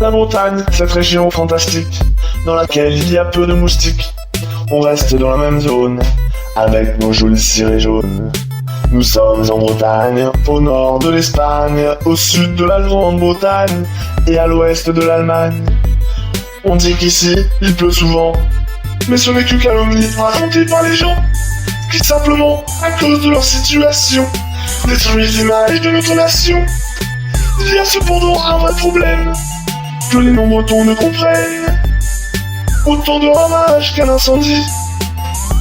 La montagne, cette région fantastique, dans laquelle il y a peu de moustiques. On reste dans la même zone, avec nos jolis cirés jaunes. Nous sommes en Bretagne, au nord de l'Espagne, au sud de la Grande-Bretagne et à l'ouest de l'Allemagne. On dit qu'ici, il pleut souvent, mais ce n'est que calomnie racontée par les gens, qui simplement, à cause de leur situation, détruisent l'image de notre nation. Il y a cependant un vrai problème, que les non-bretons ne comprennent. Autant de ravages qu'un incendie,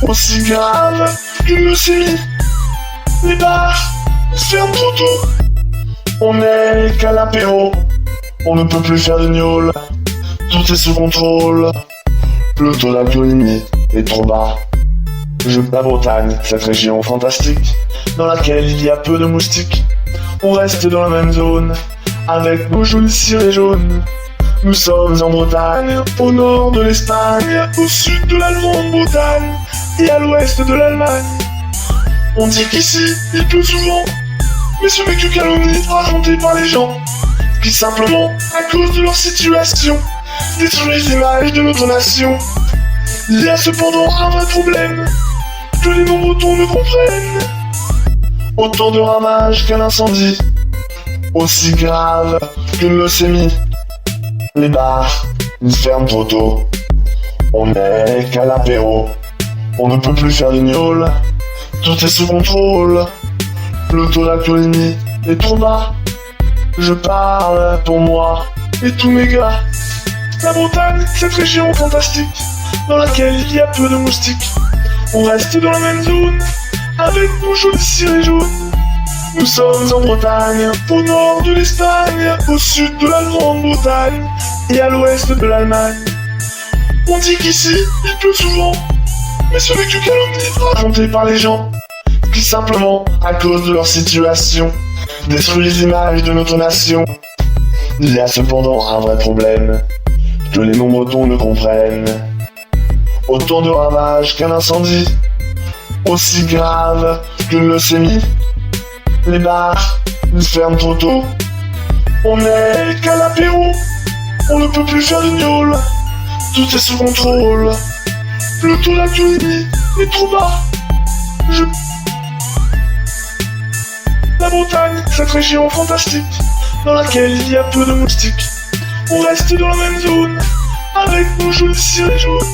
aussi grave qu'une leucémie. Les bars se ferment trop tôt, on n'est qu'à l'apéro, on ne peut plus faire de gnôle, tout est sous contrôle, le taux d'alcoolémie est trop bas. La Bretagne, cette région fantastique, dans laquelle il y a peu de moustiques. On reste dans la même zone, avec nos jolis cirés jaunes. Nous sommes en Bretagne, au nord de l'Espagne, au sud de la Grande-Bretagne et à l'ouest de l'Allemagne. On dit qu'ici, il pleut souvent, mais ce n'est que calomnie racontée par les gens, qui simplement, à cause de leur situation, détruisent l'image de notre nation. Il y a cependant un vrai problème, que les non-bretons ne comprennent. Autant de ravages qu'un incendie, aussi grave qu'une leucémie. Les bars, ils ferment trop tôt, on n'est qu'à l'apéro, on ne peut plus faire de gnôle, tout est sous contrôle, le taux d'alcoolémie est trop bas. Je parle pour moi et tous mes gars. La Bretagne, cette région fantastique, dans laquelle il y a peu de moustiques. On reste dans la même zone, avec nos jolis cirés jaunes. Nous sommes en Bretagne, au nord de l'Espagne, au sud de la Grande-Bretagne et à l'ouest de l'Allemagne. On dit qu'ici, il pleut souvent, mais ce n'est que calomnie racontée par les gens, qui simplement, à cause de leur situation, détruisent l'image de notre nation. Il y a cependant un vrai problème, que les non-bretons ne comprennent. Autant de ravages qu'un incendie, aussi grave qu'une leucémie. Les bars, ils ferment trop tôt, on n'est qu'à l'apéro, on ne peut plus faire de gnôle, tout est sous contrôle, le taux d'alcoolémie est trop bas. La Bretagne, cette région fantastique, dans laquelle il y a peu de moustiques. On reste dans la même zone, avec nos jolis cirés jaunes.